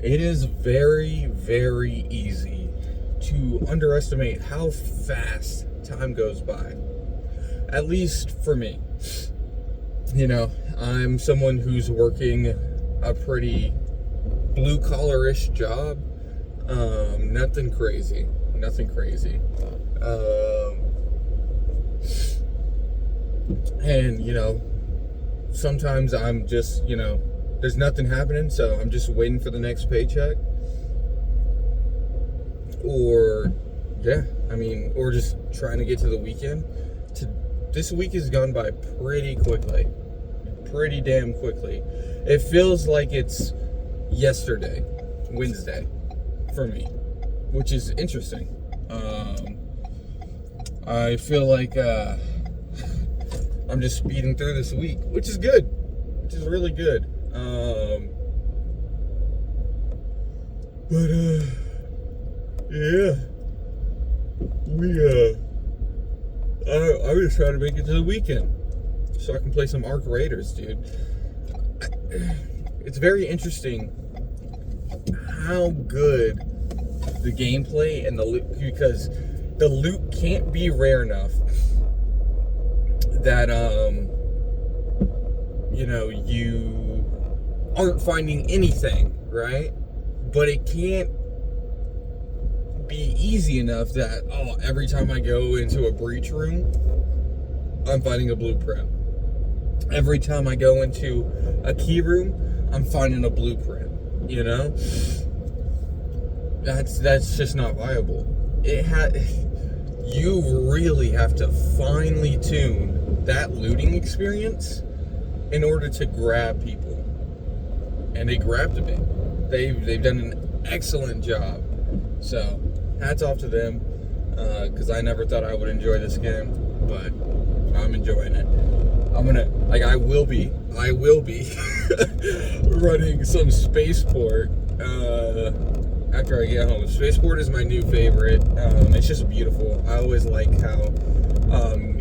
It is very, very easy to underestimate how fast time goes by. At least for me. You know, I'm someone who's working a pretty blue-collar-ish job. Nothing crazy. Nothing crazy. And, you know, sometimes I'm just, you know, there's nothing happening, so I'm just waiting for the next paycheck. Or, yeah, I mean, or just trying to get to the weekend. This week has gone by pretty quickly. Pretty damn quickly. It feels like it's yesterday, Wednesday, for me, which is interesting. I feel like I'm just speeding through this week, which is good, which is really good. Yeah, I'm just trying to make it to the weekend so I can play some Arc Raiders, dude. It's very interesting how good the gameplay and the loot, because the loot can't be rare enough that you know, you aren't finding anything, right? But it can't be easy enough that, oh, every time I go into a breach room, I'm finding a blueprint. Every time I go into a key room, I'm finding a blueprint, you know? That's just not viable. You really have to finely tune that looting experience in order to grab people. And they grabbed me. They've done an excellent job. So, hats off to them, because I never thought I would enjoy this game, but I'm enjoying it. I will be running some spaceport after I get home. Spaceport is my new favorite. It's just beautiful. I always like how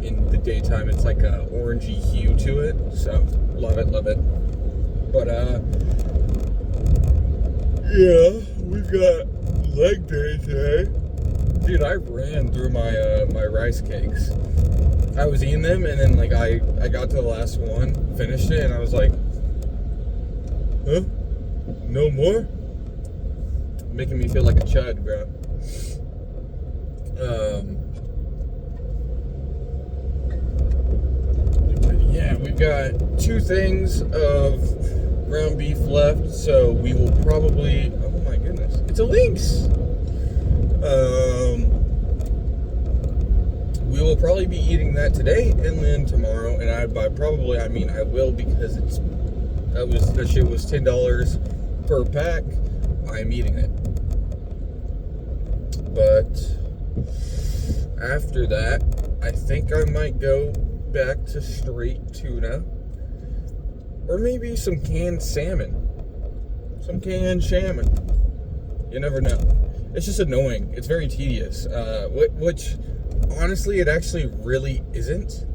in the daytime it's like a orangey hue to it, so love it. But yeah, we've got leg day today. Dude, I ran through my rice cakes. I was eating them, and then like I got to the last one, finished it, and I was like, huh? No more? Making me feel like a chud, bro. But yeah, we've got 2 things of ground beef left, so we will probably, oh my goodness, it's a lynx. We will probably be eating that today and then tomorrow, and I will, because that shit was $10 per pack. I'm eating it. But after that, I think I might go back to straight tuna, or maybe some canned salmon. Some canned salmon. You never know. It's just annoying. It's very tedious. Which, honestly, it actually really isn't.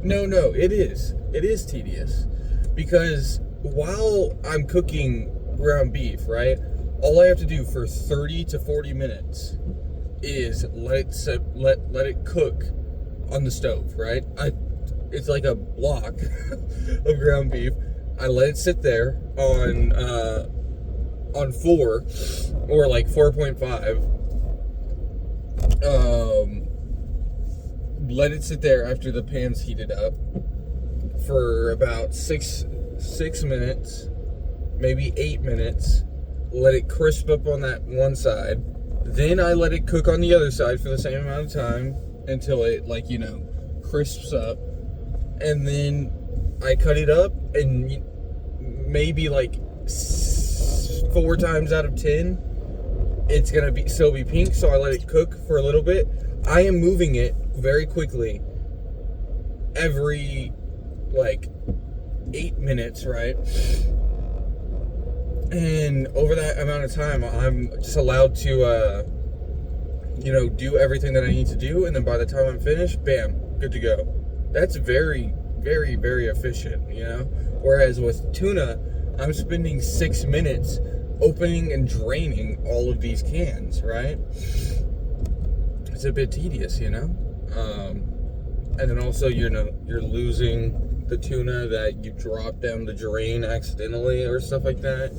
No, it is. It is tedious. Because while I'm cooking ground beef, right, all I have to do for 30 to 40 minutes is let it cook on the stove, right? It's like a block of ground beef. I let it sit there on 4 or like 4.5. Let it sit there after the pan's heated up for about 6 minutes, maybe 8 minutes. Let it crisp up on that one side. Then I let it cook on the other side for the same amount of time until it, like, you know, crisps up. And then I cut it up, and maybe like 4 times out of 10, it's gonna still be pink. So I let it cook for a little bit. I am moving it very quickly every like 8 minutes, right? And over that amount of time, I'm just allowed to, you know, do everything that I need to do. And then by the time I'm finished, bam, good to go. That's very, very, very efficient, you know? Whereas with tuna, I'm spending 6 minutes opening and draining all of these cans, right? It's a bit tedious, you know? And then also, you know, you're losing the tuna that you drop down the drain accidentally or stuff like that.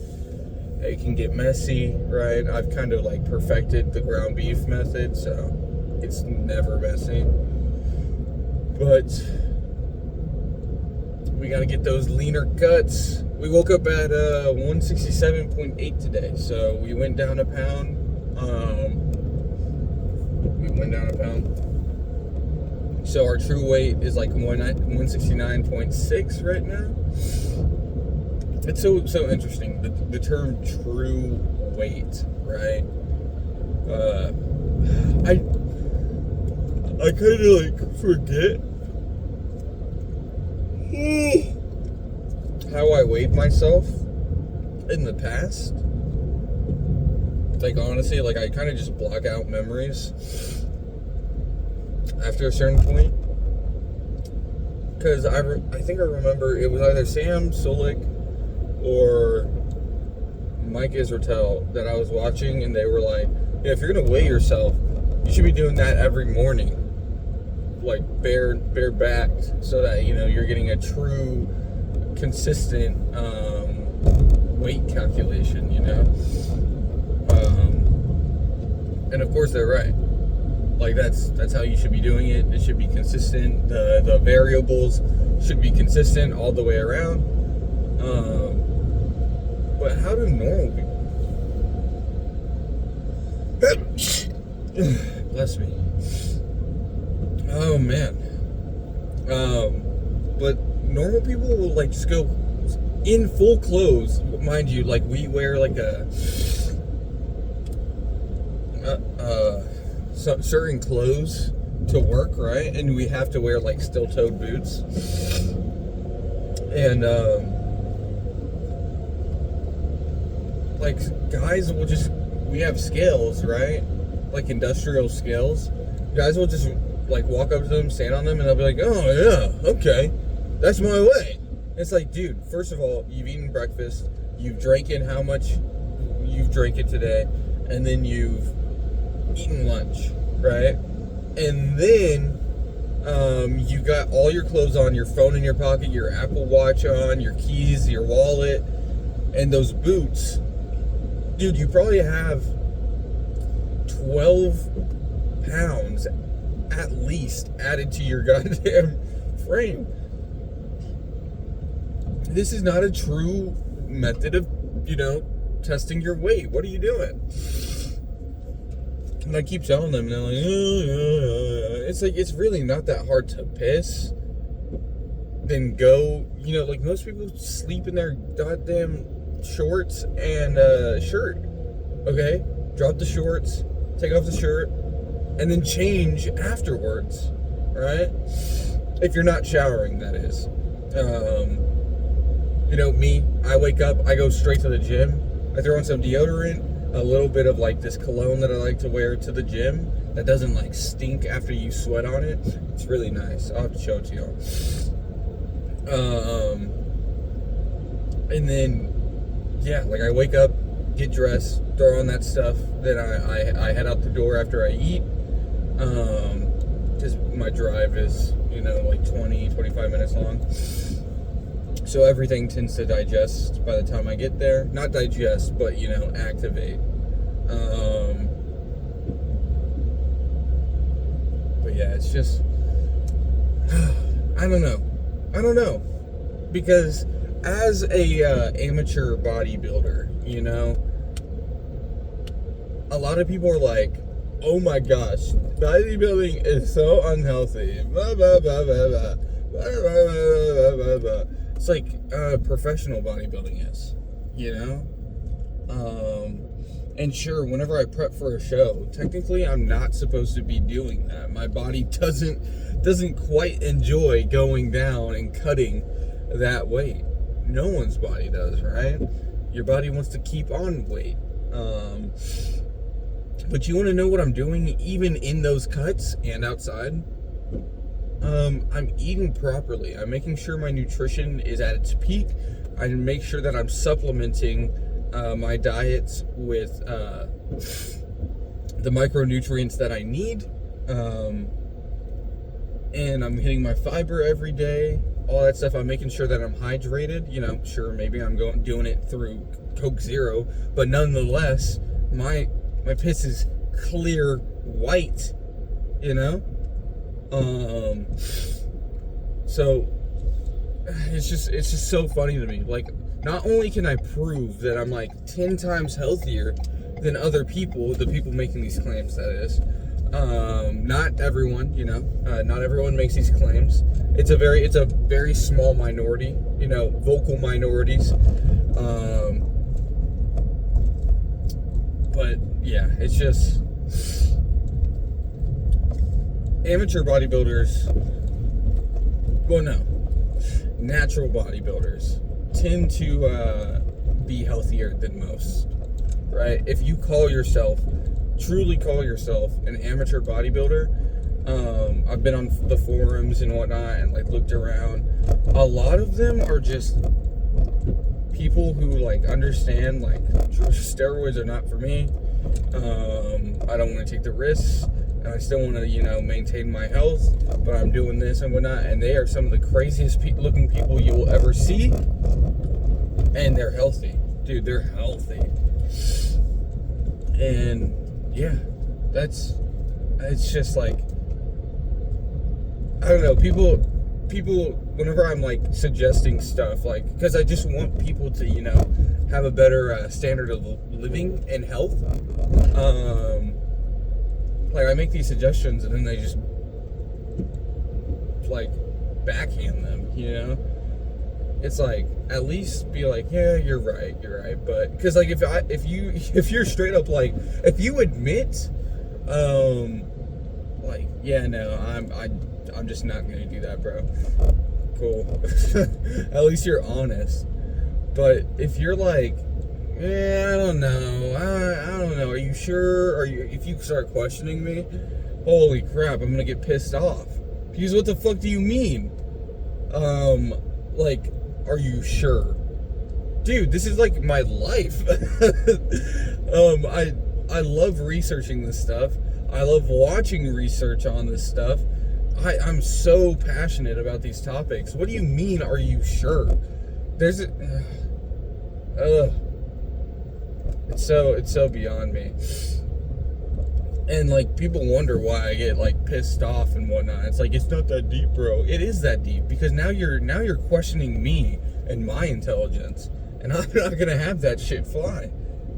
It can get messy, right? I've kind of like perfected the ground beef method, so it's never messy. But we got to get those leaner cuts. We woke up at 167.8 today, so we went down a pound. So our true weight is like 169.6 right now. It's so interesting, the term true weight, right? I kind of like forget how I weighed myself in the past. Like, honestly, like, I kind of just block out memories after a certain point. Because I think I remember it was either Sam Solik or Mike Israetel that I was watching, and they were like, yeah, if you're going to weigh yourself, you should be doing that every morning. Like, bare-backed, so that, you know, you're getting a true, consistent weight calculation, you know? And of course they're right. Like, that's how you should be doing it. It should be consistent. The variables should be consistent all the way around. But how do normal people? Bless me. Oh man. But normal people will like just go in full clothes, mind you. Like, we wear like a certain clothes to work, right? And we have to wear like steel-toed boots. And like, guys will just, we have scales, right? Like industrial scales. Guys will just like walk up to them, stand on them, and they'll be like, oh yeah, okay, that's my weight. It's like, dude, first of all, you've eaten breakfast, you've drank in how much you've drank it today, and then you've eaten lunch, right? And then you got all your clothes on, your phone in your pocket, your Apple Watch on, your keys, your wallet, and those boots. Dude, you probably have 12 pounds at least added to your goddamn frame. This is not a true method of, you know, testing your weight. What are you doing? And I keep telling them, and they're like, it's like, it's really not that hard to piss. Then go, you know, like, most people sleep in their goddamn shorts and shirt. Okay? Drop the shorts, take off the shirt, and then change afterwards, right? If you're not showering, that is. You know, me, I wake up, I go straight to the gym, I throw on some deodorant, a little bit of like this cologne that I like to wear to the gym that doesn't like stink after you sweat on it. It's really nice. I'll have to show it to y'all. And then, yeah, like, I wake up, get dressed, throw on that stuff, then I head out the door after I eat, because my drive is, you know, like 20-25 minutes long. So everything tends to digest by the time I get there. Not digest, but, you know, activate. But yeah, it's just, I don't know. Because as a amateur bodybuilder, you know, a lot of people are like, oh my gosh, bodybuilding is so unhealthy. Blah, blah, blah, blah, blah. Blah, blah, blah, blah, blah. It's like professional bodybuilding is, you know? And sure, whenever I prep for a show, technically I'm not supposed to be doing that. My body doesn't quite enjoy going down and cutting that weight. No one's body does, right? Your body wants to keep on weight. But you want to know what I'm doing even in those cuts and outside? I'm eating properly. I'm making sure my nutrition is at its peak. I make sure that I'm supplementing my diets with the micronutrients that I need, and I'm hitting my fiber every day, all that stuff. I'm making sure that I'm hydrated. Sure, maybe I'm doing it through Coke Zero, but nonetheless, my piss is clear white, so it's just so funny to me. Like, not only can I prove that I'm like 10 times healthier than other people, the people making these claims, that is. Not everyone, not everyone makes these claims. It's a very small minority, vocal minorities. But yeah, it's just amateur bodybuilders. Well, no, natural bodybuilders tend to be healthier than most, right? If you truly call yourself an amateur bodybuilder, I've been on the forums and whatnot and like looked around. A lot of them are just people who like understand like steroids are not for me. I don't want to take the risks, and I still want to maintain my health, but I'm doing this and whatnot. And they are some of the craziest looking people you will ever see, and they're healthy, dude. They're healthy, and yeah, it's just like, I don't know, people, whenever I'm like suggesting stuff, like, because I just want people to, have a better standard of living and health. Like, I make these suggestions and then they just like backhand them, It's like, at least be like, yeah, you're right, but because like if you're straight up like, if you admit, like, yeah, no, I'm just not gonna do that, bro. Cool. At least you're honest. But if you're like, yeah, I don't know, I don't know, are you sure? If you start questioning me, holy crap, I'm gonna get pissed off. Because what the fuck do you mean? Like, are you sure? Dude, this is like my life. I love researching this stuff. I love watching research on this stuff. I'm so passionate about these topics. What do you mean, are you sure? It's so beyond me. And like, people wonder why I get like pissed off and whatnot. It's like, it's not that deep, bro. It is that deep, because now you're questioning me and my intelligence, and I'm not gonna have that shit fly.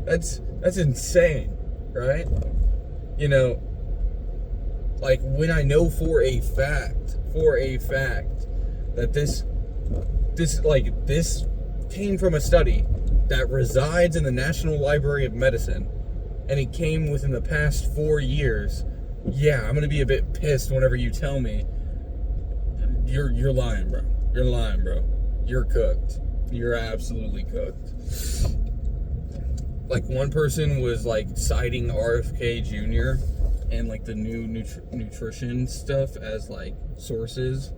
That's insane, right? Like, when I know for a fact that this came from a study that resides in the National Library of Medicine, and it came within the past 4 years, yeah, I'm gonna be a bit pissed whenever you tell me you're lying, bro. You're lying, bro. You're cooked. You're absolutely cooked. Like, one person was like citing RFK Jr. and like the new nutrition stuff as like sources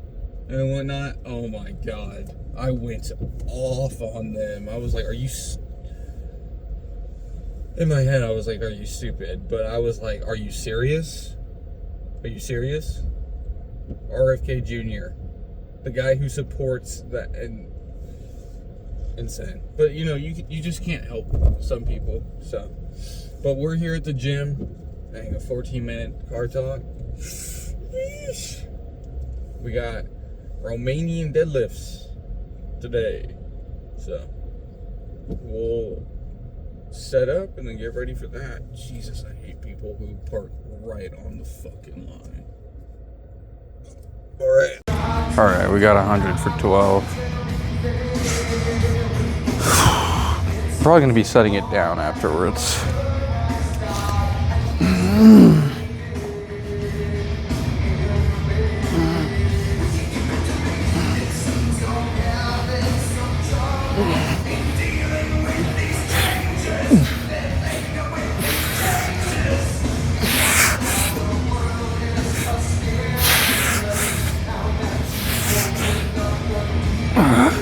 and whatnot. Oh my god, I went off on them. I was like, in my head I was like, are you stupid? But I was like, are you serious? Are you serious? RFK Jr., the guy who supports that, and insane. But you just can't help some people. So, but we're here at the gym. Dang, a 14-minute car talk. Yeesh. We got Romanian deadlifts today, so we'll set up and then get ready for that. Jesus, I hate people who park right on the fucking line. All right, we got 100 for 12. Probably gonna be setting it down afterwards.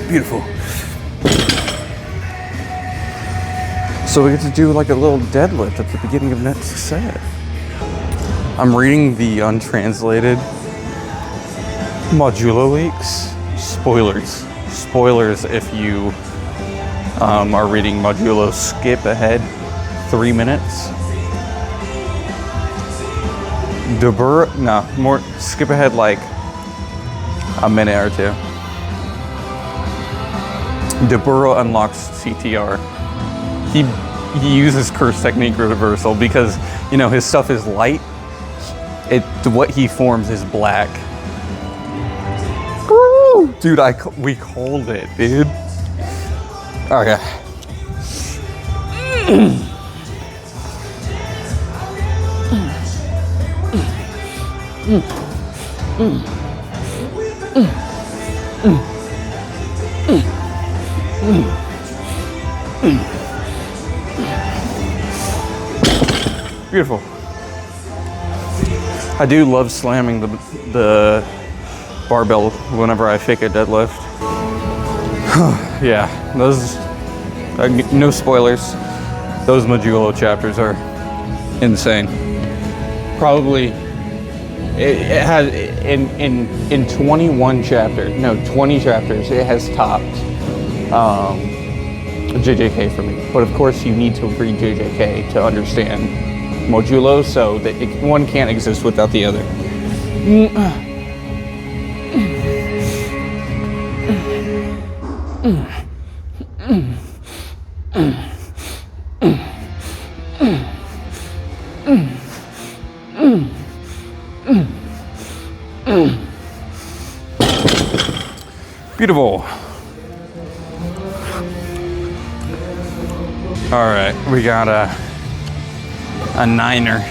Beautiful. So we get to do like a little deadlift at the beginning of next set. I'm reading the untranslated Modulo leaks. Spoilers. Spoilers if you are reading Modulo. Skip ahead 3 minutes. Skip ahead like a minute or two. Debura unlocks CTR. He uses curse technique reversal because, you know, his stuff is light. What he forms is black. Woo! Dude, we called it, dude. Okay. Beautiful. I do love slamming the barbell whenever I fake a deadlift. Yeah, those no spoilers. Those Modulo chapters are insane. Probably it has in 20 chapters it has topped JJK for me. But of course you need to read JJK to understand Modulo, so that one can't exist without the other. Beautiful. All right, we got a niner.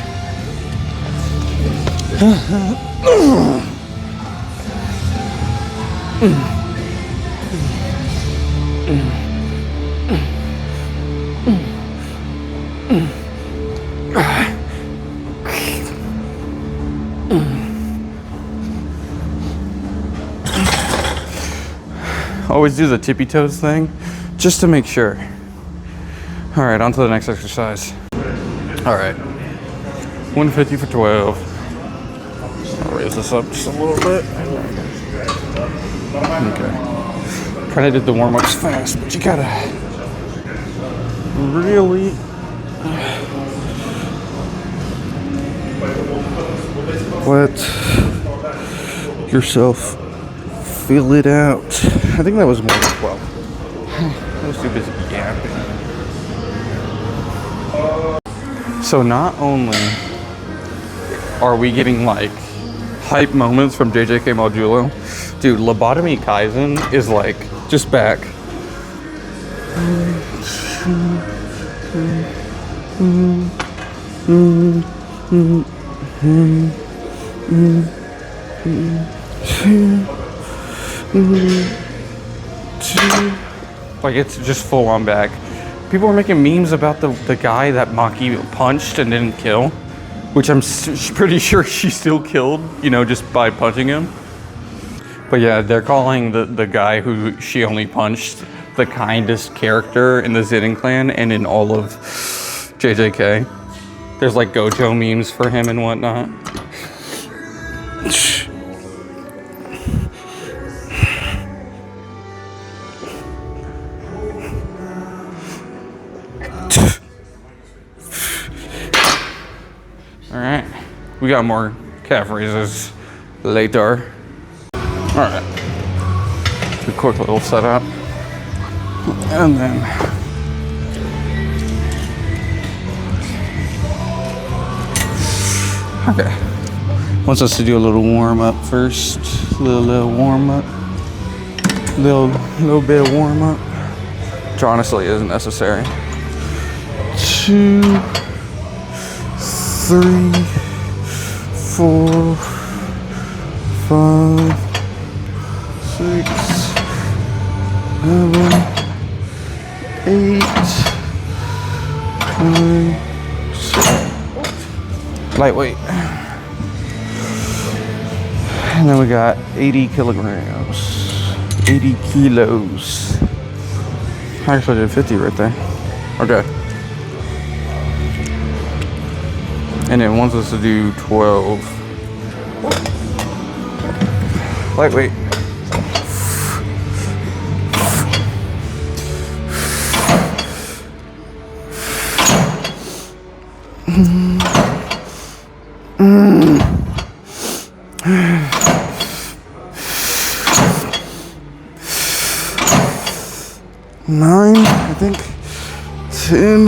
Always do the tippy toes thing, just to make sure. All right, on to the next exercise. All right, 150 for 12. I'll raise this up just a little bit. Okay. Kind of did the warm-ups fast, but you gotta really let yourself feel it out. I think that was more than 12. I was too busy yapping. So not only are we getting like hype moments from JJK Modulo, dude, Lobotomy Kaizen is like just back. Like it's just full on back. People are making memes about the guy that Maki punched and didn't kill, which I'm pretty sure she still killed, you know, just by punching him. But yeah, they're calling the guy who she only punched the kindest character in the Zidane clan and in all of JJK. There's like Gojo memes for him and whatnot. Alright, we got more calf raises later. Alright, a quick little setup. And then okay. Wants us to do a little warm up first. Little warm up. Little bit of warm up. Which honestly isn't necessary. 2, 3, 4, 5, 6, 7, 8, 9, 10. Lightweight. And then we got 80 kilograms. 80 kilos. I actually did 50 right there. Okay. And it wants us to do 12. Lightweight. Nine, I think. 10.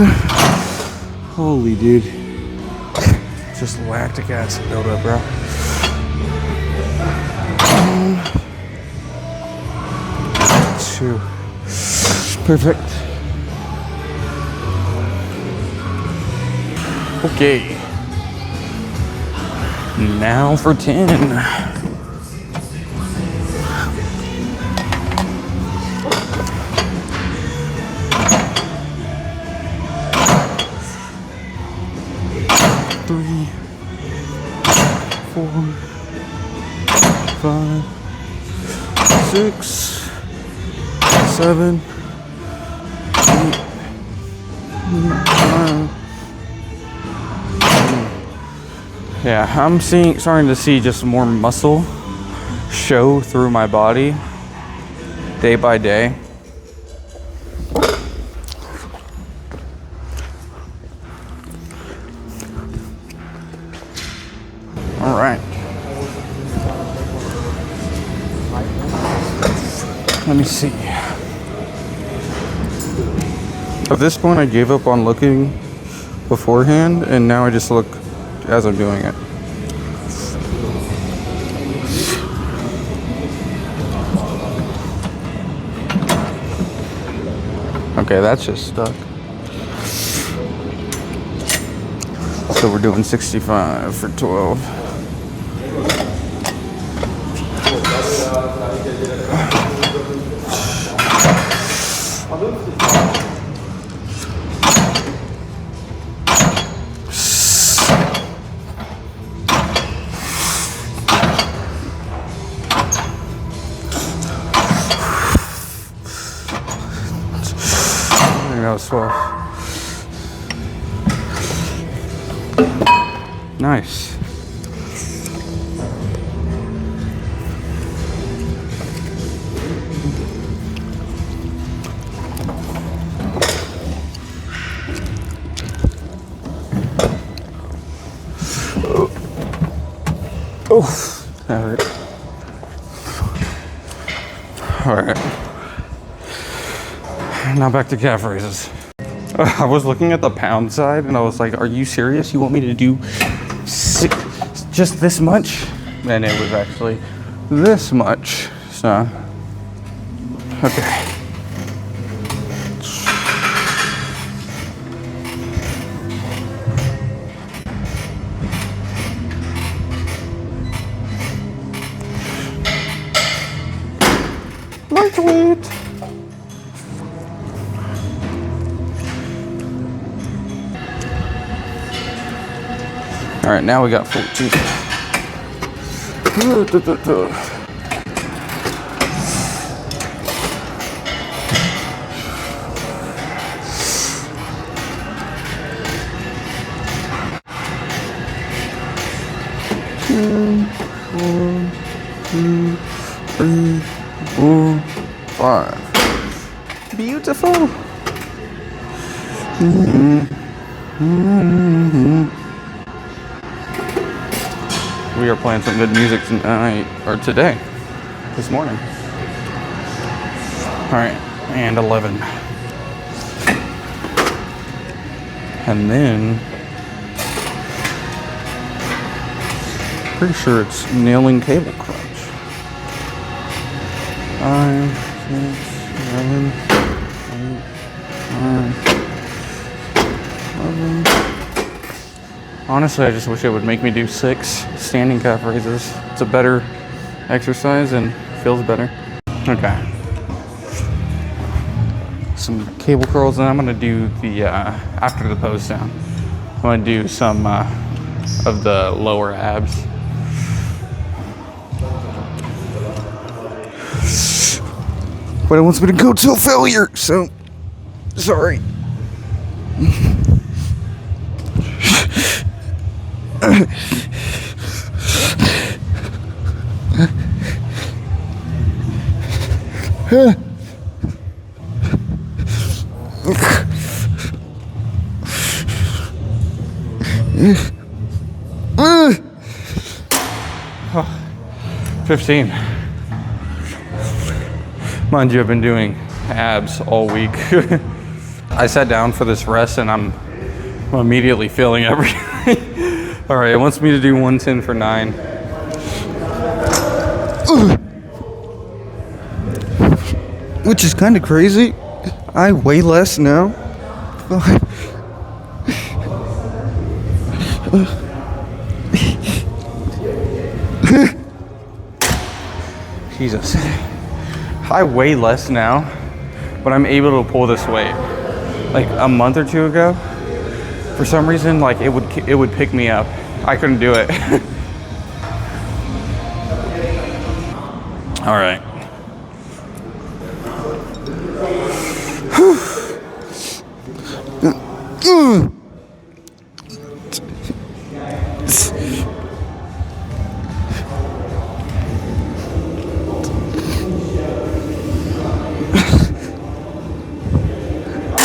Holy dude. Just lactic acid buildup, bro. 2. Perfect. Okay. Now for 10. Three, 4, 5, 6, 7, 8, 9. Yeah, I'm starting to see just more muscle show through my body day by day. All right. Let me see. At this point, I gave up on looking beforehand, and now I just look as I'm doing it. Okay, that's just stuck. So we're doing 65 for 12. That was 12. Nice. Oh, that hurt. All right. Now back to calf raises. I was looking at the pound side and I was like, are you serious? You want me to do just this much? And it was actually this much. So, okay. Lightweight. All right, now we got 14. Two, 1, 2, 3, 4, 5. Beautiful. We are playing some good music tonight, or today, this morning. All right, and 11. And then, pretty sure it's nailing cable crunch. 5, 6, 7, 8, 9, 11. Honestly, I just wish it would make me do 6 standing calf raises. It's a better exercise and feels better. Okay. Some cable curls, and I'm gonna do the, after the pose down, I'm gonna do some of the lower abs. But it wants me to go till failure, so sorry. Oh, 15. Mind you, I've been doing abs all week. I sat down for this rest and I'm immediately feeling everything. All right, it wants me to do 110 for 9. Which is kind of crazy. I weigh less now. Jesus. I weigh less now, but I'm able to pull this weight. Like a month or two ago, for some reason, like it would pick me up. I couldn't do it. All right.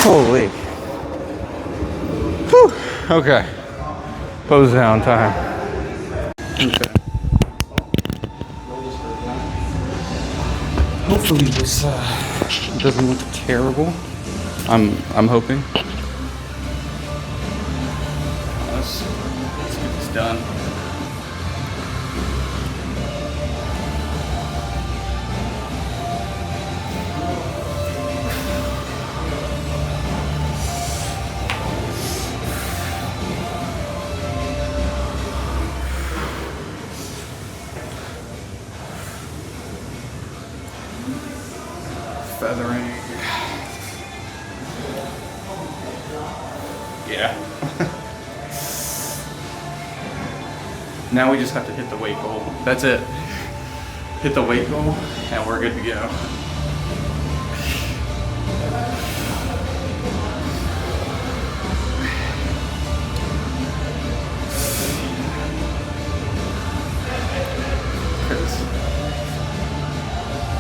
Holy. Whew. Okay. Pose down time. Okay. Hopefully this doesn't look terrible. I'm hoping. Let's get this done. Feathering. Yeah. Now we just have to hit the weight goal. That's it. Hit the weight goal and we're good to go.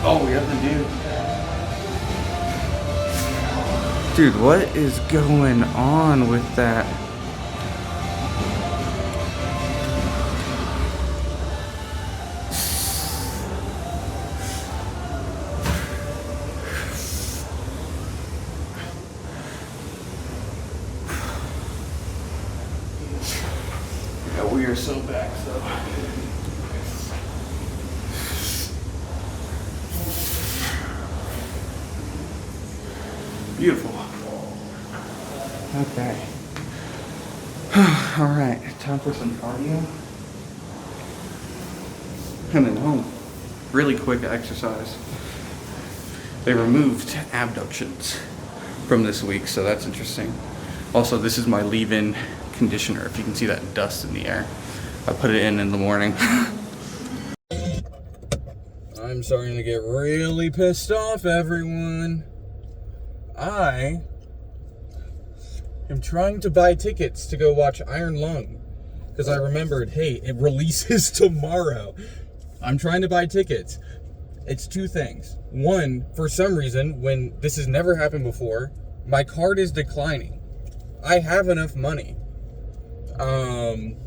Oh, we have to do. Dude, what is going on with that? Yeah, we are so back, so. Beautiful. Okay. All right, time for some cardio. And then home. Really quick exercise. They removed abductions from this week, so that's interesting. Also, this is my leave-in conditioner. If you can see that dust in the air, I put it in the morning. I'm starting to get really pissed off, everyone. I am trying to buy tickets to go watch Iron Lung because I remembered, hey, it releases tomorrow. I'm trying to buy tickets. It's two things. One, for some reason, when this has never happened before, my card is declining. I have enough money. And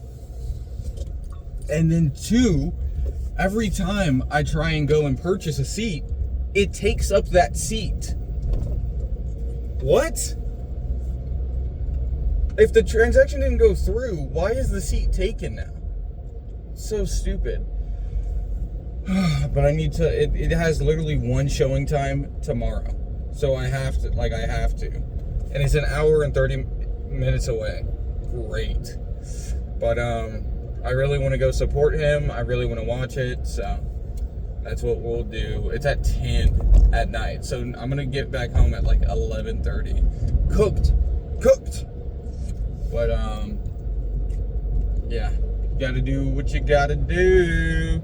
then two, every time I try and go and purchase a seat, it takes up that seat. What? If the transaction didn't go through, why is the seat taken now? So stupid. But I need to, it has literally one showing time tomorrow. So I have to. And it's an hour and 30 minutes away. Great. But I really want to go support him. I really want to watch it. So that's what we'll do. It's at 10 at night. So I'm going to get back home at like 11:30. Cooked. But yeah, gotta do what you gotta do.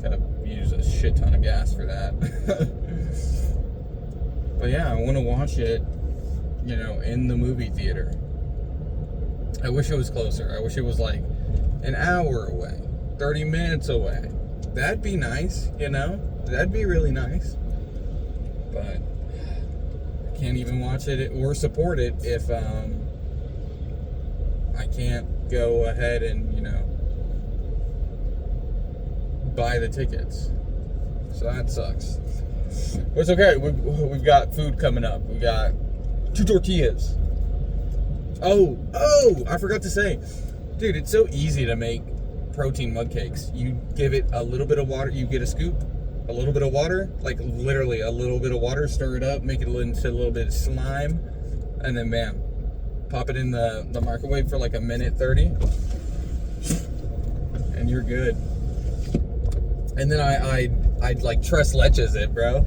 Gotta use a shit ton of gas for that. But yeah, I want to watch it, in the movie theater. I wish it was closer. I wish it was like an hour away, 30 minutes away. That'd be nice, you know? That'd be really nice. But I can't even watch it or support it if I can't go ahead and, you know, buy the tickets. So that sucks. But it's okay. We've got food coming up. We got 2 tortillas. Oh, I forgot to say. Dude, it's so easy to make protein mud cakes. You give it a little bit of water. You get a scoop, a little bit of water, like literally a little bit of water, stir it up, make it into a little bit of slime, and then bam. Pop it in the microwave for like a minute 30, and you're good. And then I'd like tres leches it, bro.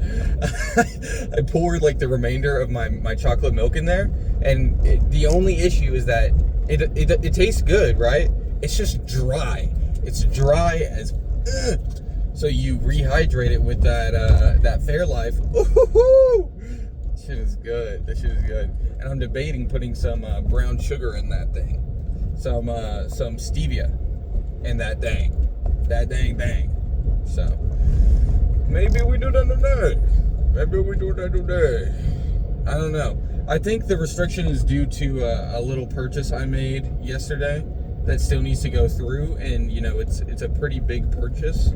I poured like the remainder of my chocolate milk in there, and the only issue is that it tastes good, right? It's just dry. It's dry as. So you rehydrate it with that Fairlife. Ooh, shit is good. This shit is good. And I'm debating putting some brown sugar in that thing, some stevia in that dang. So maybe we do that today. I don't know. I think the restriction is due to a little purchase I made yesterday that still needs to go through, and you know it's a pretty big purchase.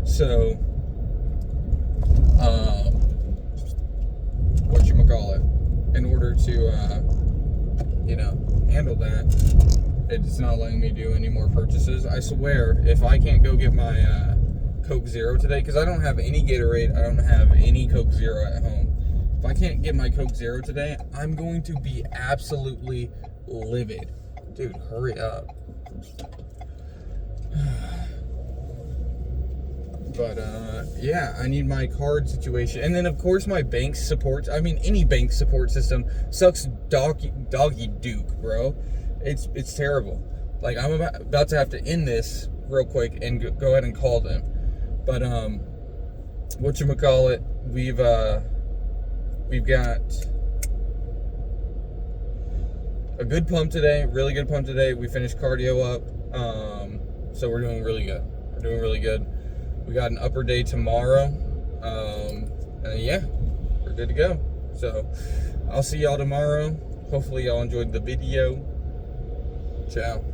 So, in order to you know, handle that, it's not letting me do any more purchases. I swear, if I can't go get my Coke Zero today, because I don't have any Gatorade, I don't have any Coke Zero at home. If I can't get my Coke Zero today, I'm going to be absolutely livid. Dude, hurry up. But, yeah, I need my card situation. And then, of course, my bank supports. I mean, any bank support system sucks doggy duke, bro. It's terrible. Like, I'm about to have to end this real quick and go ahead and call them. But, whatchamacallit, we've got a good pump today, really good pump today. We finished cardio up, so we're doing really good. We got an upper day tomorrow, and yeah, we're good to go. So, I'll see y'all tomorrow. Hopefully y'all enjoyed the video. Ciao.